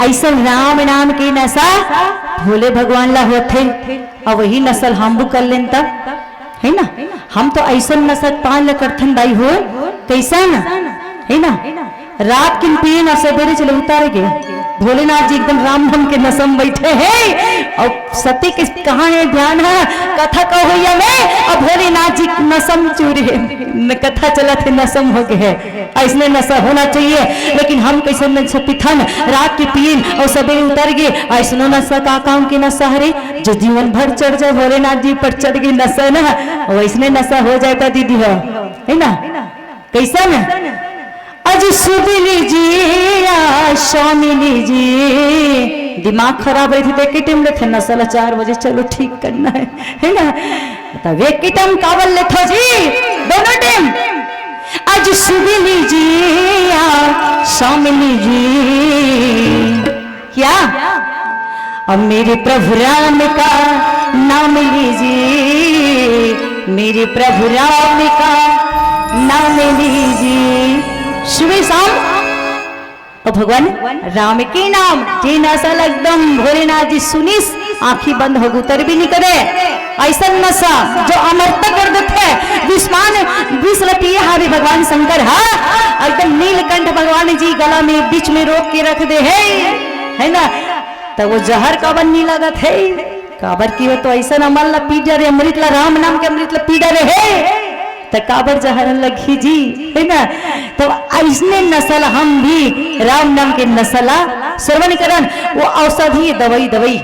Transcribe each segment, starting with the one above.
ऐसा राम नाम की नशा भोले भगवान ला होते और वही नसल हम भी कर लें तब है ना। हम तो ऐसा नशा पान ल करथन दाई हो कैसा ना है ना। रात किन पिए ना सवेरे चले उतारे गए भोलेनाथ जी एकदम राम नाम के नशम बैठे हैं और सती किस कहाँ है ध्यान है कथा कहो भैया में और भोलेनाथ जी नशम चूरी है कथा चला थे नशम हो गए है ऐसने नशा होना चाहिए। लेकिन हम कैसे नशा पिथन रात के पियन और सवेरे उतर गए ऐसनो नशा का काम के नशा हरे जो जीवन भर चढ़ जाए भोलेनाथ जी पर चढ़ गई नशा ना वैसने नशा हो जाता दीदी हो है ना कैसा ना। अज सुबह लीजिए शामी लीजिए दिमाग खराब रही थी तो एक टाइम लेते नशा 4 बजे चलो ठीक करना है ना। तब एक टाइम कावल लेते जी दोनों टाइम आज सुबह लीजिए शाम लीजिए क्या अब मेरे प्रभु राम का नाम लीजिए मेरे प्रभु राम का नाम लीजिए सुबह शाम और भगवान राम के नाम जी नशा एकदम भोलेनाथ जी सुनिस आंखी बंद हो उतर भी नहीं करे ऐसा नशा जो अमरता कर देते विस्मान विष पिए हारे भगवान शंकर हाँ एकदम नीलकंठ भगवान जी गला में बीच में रोक के रख दे है ना। तो वो जहर काबर नहीं लगत है काबर की हो तो ऐसा अमल ला पी जा रहे अमृत ला राम नाम के अमृत ला पी जा रहे है तो काबर जहर लगी जी है ना। तो ऐसने नस्ल हम भी राम नाम के नस्ला श्रवण करन वो औषधि दवाई दवाई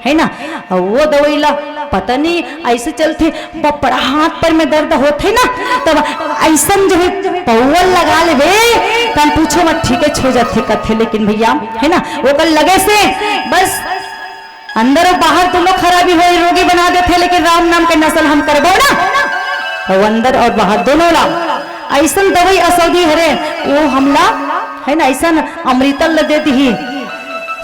है ना। और वो दवाई ला पता नहीं ऐसे चलते बड़ा हाथ पर में दर्द होते ना तब ऐसा जो है पौवल लगा ले तब पूछो मत ठीक है छो जाते कथे लेकिन भैया है ना वो कल लगे से बस अंदर और बाहर दोनों खराबी हो रोगी बना देते लेकिन राम नाम के नस्ल हम करबो ना और अंदर और बाहर दोनों ला ऐसा दवाई औषधि हरे वो हमला है ना ऐसा अमृतल ल दे दी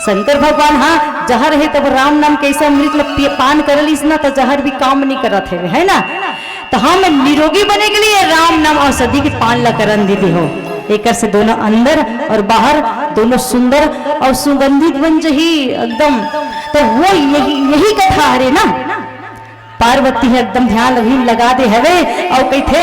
शंकर भगवान हाँ जहर है तब राम नाम के ऐसा अमृत पान कर लीस ना तो जहर भी काम नहीं करत है ना। तो हम निरोगी बने के लिए राम नाम औषधि के पान ला करन दीदी हो एक से दोनों अंदर और बाहर दोनों सुंदर और सुगंधित बन जही एकदम। तो वो यही कथा हरे ना पार्वती है एकदम ध्यान लगा दे हवे और कहते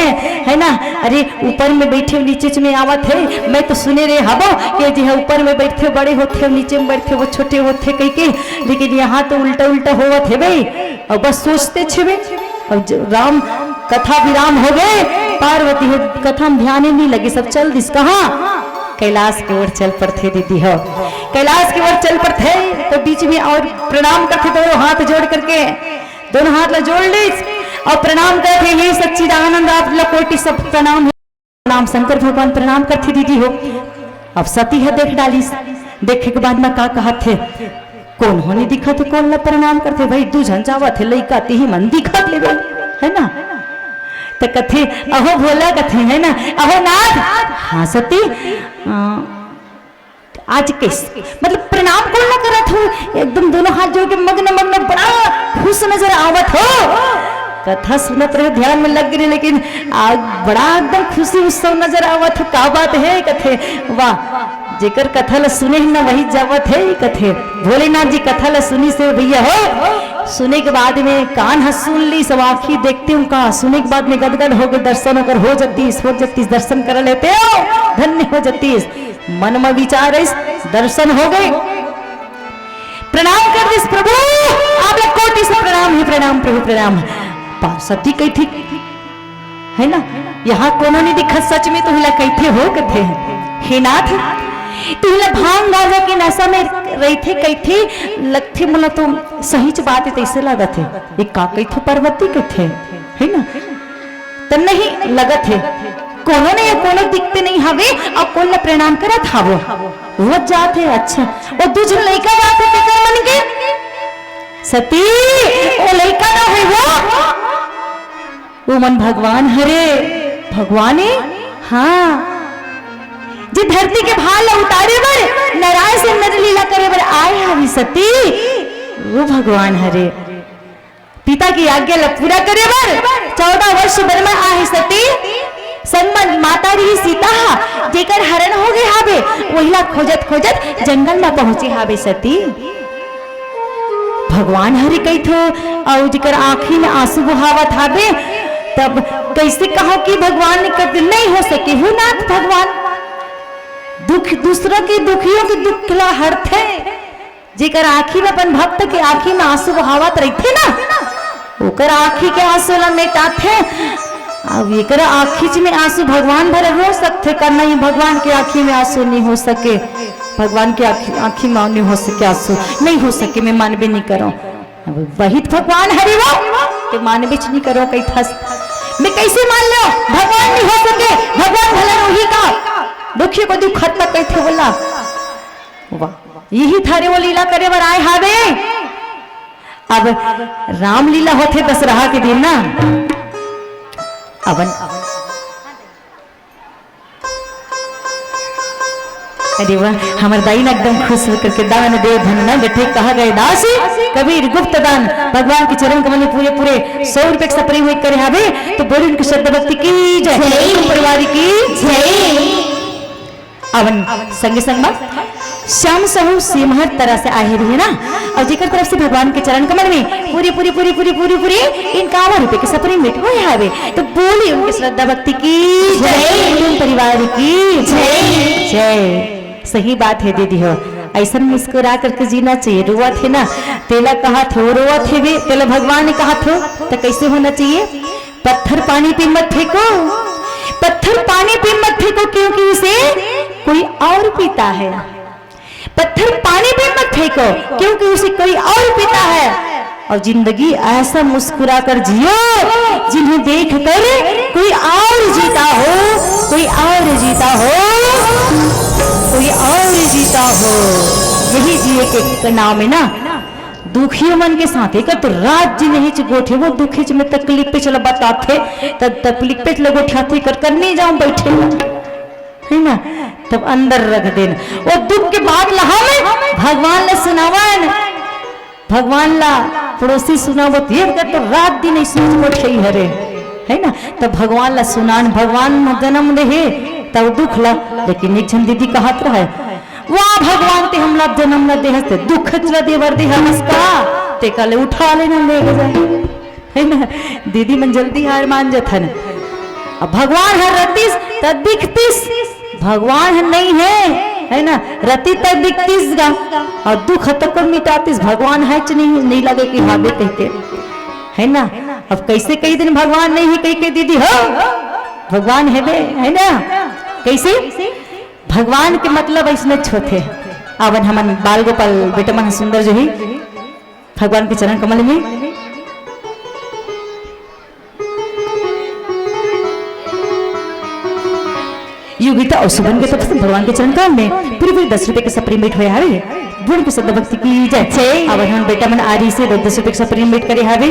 है ना अरे ऊपर में बैठे नीचे में आवत है मैं तो सुने रे हबो कि जी है ऊपर में बैठे बड़े होते नीचे में बैठे वो छोटे होते कह के लेकिन यहाँ तो उल्टा उल्टा होवत है भाई और बस सोचते छे और राम कथा विराम हो गए पार्वती है कथा में ध्यान ही नहीं लगे सब चल दिस कहाँ कैलाश की ओर चल पड़ते दीदी हो कैलाश की ओर चल पड़ते तो बीच में और प्रणाम करते दोनों हाथ जोड़ करके दोनों हाथ ला जोड़ ली और प्रणाम करते हे सच्चिदानंद आप कोटि सब प्रणाम प्रणाम शंकर भगवान प्रणाम करते दीदी हो। अब सती है देख डाली देखे के बाद में का कहा थे कौन होने दिखा थे कौन ला प्रणाम करते भाई तू झंझावा थे लइका ती ही मन दिखा ले है ना। तो कथे अहो भोला कथे है ना अहो नाथ हाँ सती आज किस मतलब प्रणाम कौन ना करत हो एकदम दोनों हाथ जोड़ के मग्न मग्न बड़ा खुश नजर आवत हो कथा सुनत रहे ध्यान में लग गई लेकिन बड़ा एकदम खुशी उत्सव नजर आवत हो का बात है कथे वाह जेकर कथा ला सुने ना वही जावत है कथे भोलेनाथ जी कथा ला सुनी से भैया हो सुने के बाद में कान हंस सुन ली सब आँखी देखते हूँ कहा सुने के बाद में गदगद हो गए दर्शन अगर हो जाती दर्शन कर लेते हो धन्य हो जाती मन में विचार दर्शन हो गए प्रणाम कर दिस प्रभु आप लोग कोटि से प्रणाम है प्रणाम प्रभु प्रणाम सती कही थी है ना यहाँ कोनो नहीं दिखा सच में तुहला कहते हो कथे हे नाथ तुहला भांग गाजा के नशा में रही थे कही थी लगथे मुला तो सही बात है तैसे लगा थे ये का कही थे पार्वती कथे है ना तो नहीं लगत है कोनो नहीं कोनो दिखते नहीं हवे और कौन न प्रणाम करत हवो वो जाते अच्छा वो दूसरे लड़का जाते ते मन के सती वो लड़का ना है वो मन भगवान हरे भगवाने हाँ जी धरती के भाल उतारे बर नारायण से नर लीला करे बर आए हवी सती वो भगवान हरे पिता की आज्ञा ला पूरा करे बर 14 वर्ष बर में आए सती संगमन माता नारी सीता जेकर हरण हो गए हावे वहीला खोजत खोजत जंगल में पहुंचे हावे सती। भगवान हरि कही थो और जेकर आँखी में आंसू बहावत हावे तब कैसे कहो कि भगवान ने कर नहीं हो सके हो नाथ भगवान दुख दूसरों के दुखियों के दुख ला हरथे जेकर आँखी में अपन भक्त के आँखी में आंसू बहावत रहते ना ओकर आँखी के आंसू ला मेटाथे अब एक आँखी में आंसू भगवान भरे हो सकते कर नहीं भगवान के आँखी में आंसू नहीं हो सके भगवान के आँखी में नहीं हो सके आंसू नहीं हो सके मैं मानवे नहीं करो वही भगवान हरि वो के मानवे नहीं करो कई थस मैं कैसे मान लो भगवान नहीं हो सके भगवान भला रोही का दुखी को दुख खत्म कैसे बोला वाह यही थारे वो लीला करे बर आए हावे। अब रामलीला होते दशहरा के दिन ना अवन अरे वाह हमारे दाई ने एकदम खुश होकर के दान दे धन न बैठे कहा गए दास कबीर गुप्त दान भगवान के चरण कमल में पूरे पूरे 100 रुपए का सपरी हुए करे हावे तो बोली उनकी श्रद्धा भक्ति की जय परिवार की जय। अवन संगे संग श्याम सहु सिमहर तरह से आए रही है ना और जिकर तरफ से भगवान के चरण कमल में पूरी पूरी पूरी पूरी पूरी पूरी इन 51 रुपए के सपरी मिट हुए हावे तो बोली उनकी श्रद्धा भक्ति की जय परिवार की जय जय। सही बात है दीदी हो ऐसा मुस्कुरा करके जीना चाहिए रोआ थे ना तेला कहा थे रोआ थे भी तेला भगवान ने कहा थे तो कैसे होना चाहिए पत्थर पानी पे मत फेंको पत्थर पानी पे मत फेंको क्योंकि उसे कोई और पीता है पत्थर पानी पे मत फेंको क्योंकि उसे कोई और पीता है और जिंदगी ऐसा मुस्कुरा कर जियो जिन्हें देख कर कोई और जीता हो कोई और जीता हो कोई और जीता हो यही जिए के नाम है ना दुखियों मन के साथ एक तो रात जी नहीं गोठे वो दुखी में तकलीफ पे चला बताते तब तकलीफ पे लगो ठाते कर नहीं जाऊं बैठे है ना तब अंदर रख देना वो दुख के बाद लहा में भगवान ला सुनावन भगवान ला पड़ोसी सुनावत ये तो रात दिन नहीं सोच को ठई हरे है ना तब भगवान ला सुनान भगवान जन्म दे तब दुख ला लेकिन एक जन दीदी कहत रहे वाह भगवान ते हमला जन्म ला देह से दुख चला देवर दे हंसका ते कल उठा लेना ले जाए है ना दीदी मन जल्दी हार मान जथन अब भगवान है रतीस तब दिखतीस भगवान है नहीं है ना रति तक दिखतीस गा और दुख तक मिटातीस भगवान है नहीं लगे कि हावे कहते है ना अब कैसे कई दिन भगवान नहीं है कई के दीदी हो भगवान है बे है ना कैसे भगवान के मतलब इसमें छोटे अब हम बाल गोपाल बेटा मन सुंदर जो ही भगवान के चरण कमल में योगिता और सुबन के तरफ से भगवान के चरण कमल में पूरी पूरी 10 रुपए के सपरी मीट हुए हावे बुढ़ के श्रद्धा भक्ति की जय अब हम बेटा मन आरी से 10 रुपए के सपरी मीट करे हावे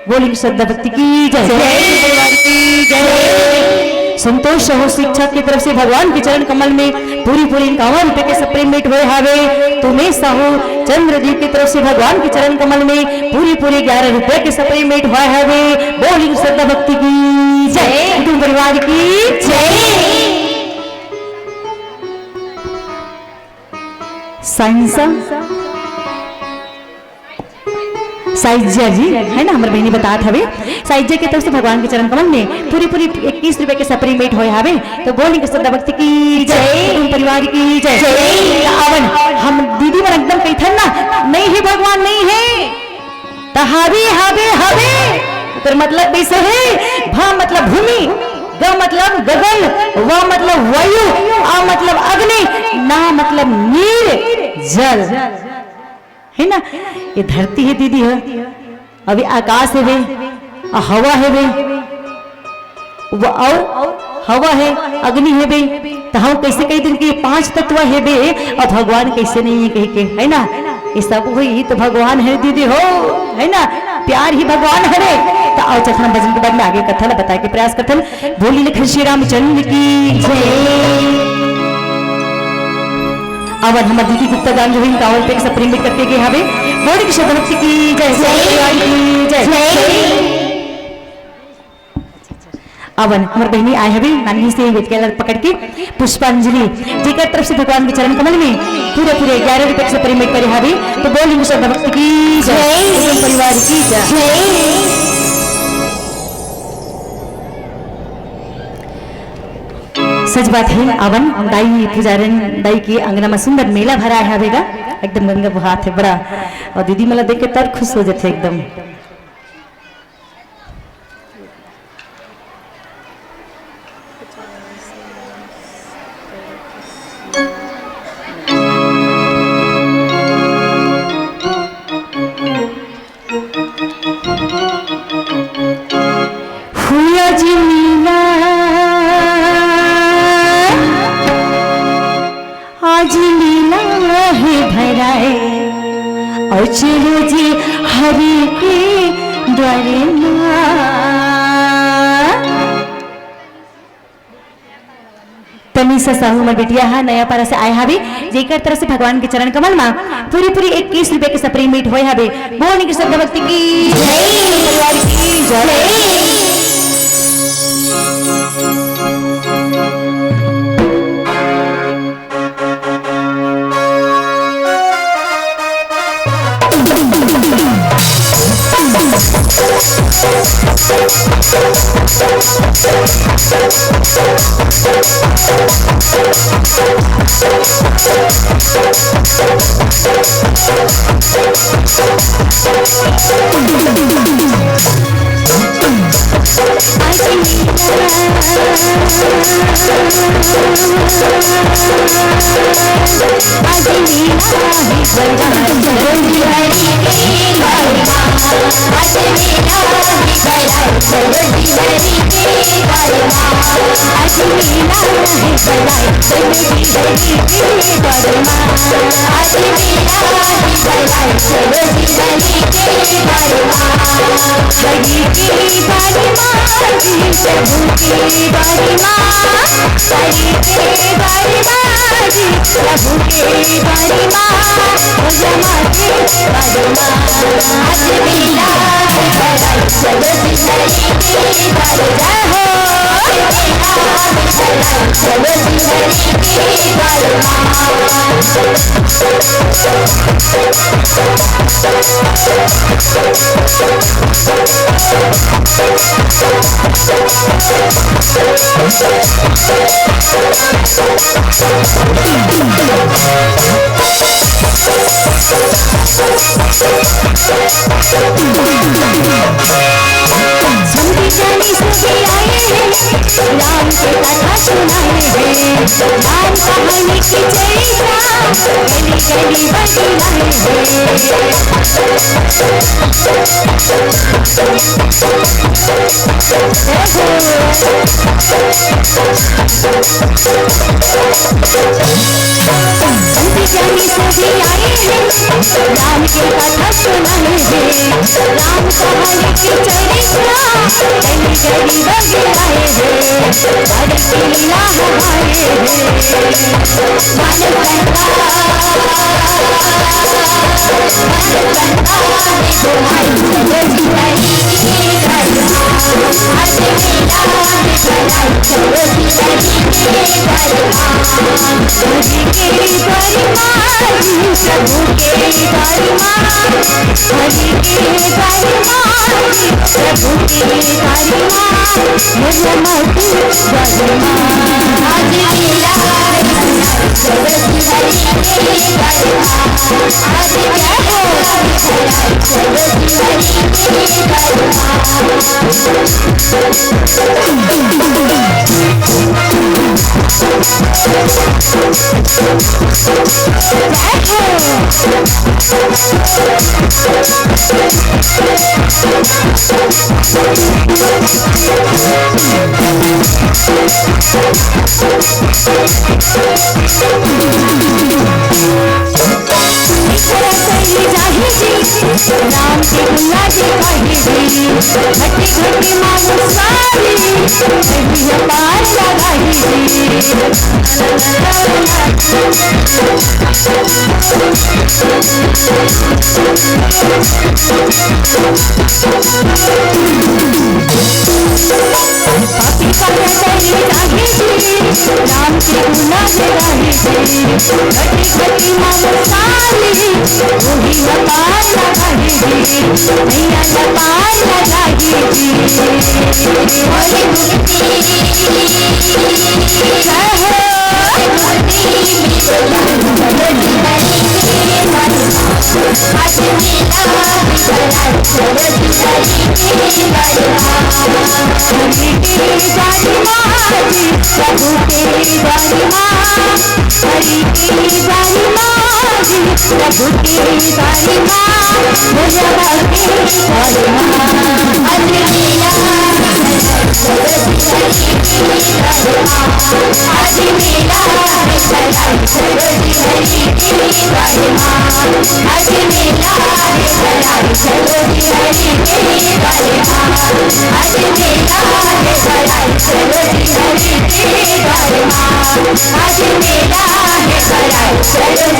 बोली की श्रद्धा भक्ति की जय परिवार की जय। संतोष हो शिक्षा की तरफ से भगवान के चरण कमल में पूरी पूरी 51 रुपए के सपरे मीट हुए हावे तुम्हें साहू चंद्रदीप की तरफ से भगवान के चरण कमल में पूरी पूरी 11 रुपए के सपरे मीट हुए हावे बोली श्रद्धा भक्ति की जय तुम परिवार की जय। साइजिया जी है ना हमारे बहनी बता हवे साइजिया की तरफ से भगवान के चरण कमल में पूरी पूरी 21 रुपए के सपरी मेट होए हावे तो बोली के श्रद्धा भक्ति की जय तुम परिवार की जय। आवन हम दीदी मन एकदम कही था ना नहीं है भगवान नहीं है तो हावे हावे हावे तो मतलब कैसे है भा मतलब भूमि ग मतलब गगन व मतलब वायु आ मतलब अग्नि ना मतलब नीर जल है ना ये धरती है दीदी है अभी आकाश है वे हवा है वे वो और हवा है अग्नि है वे तो हम कैसे कई दिन के 5 तत्व है वे और भगवान कैसे नहीं है कह के है ना ये सब हुई तो भगवान है दीदी हो है ना प्यार ही भगवान है रे तो आओ चखना भजन के बाद में आगे कथा बताए के प्रयास करथन बोली लिख श्री रामचंद्र की जय। अब हमारे दीदी गुप्ता गान जो है कावल पे सप्रीम में करके गए हवे बोली की श्रद्धा भक्ति की जय जय। अवन हमार बहनी आए हबी नानी से वेद के पकड़ के पुष्पांजलि जेकर तरफ से भगवान के चरण कमल में पूरे पूरे 11 रुपए से पेमेंट करे हबी तो बोलिए सब भक्त की जय परिवार की जय। सच बात है अवन दाई पुजारन दाई के अंगना में सुंदर मेला भरा है हवेगा एकदम गंगा बहात है बड़ा और दीदी मला देख के तर खुश हो जाते एकदम। हुआ जी मीना आज लीला है भराए और चलो जी हरि के द्वारे तनिषा साहू में बिटिया है नया पारा से आए हवे जेकर तरफ से भगवान के चरण कमल में पूरी पूरी 21 रुपए के सप्री मीट हुए हवे बोलने की शब्द भक्ति की जय परिवार की जय। पापी के गुनाह गाही जी घटी घटी हम साली वही लगार लगाही जी मैया लगार लगाही जी होली मुक्ति आज मेला है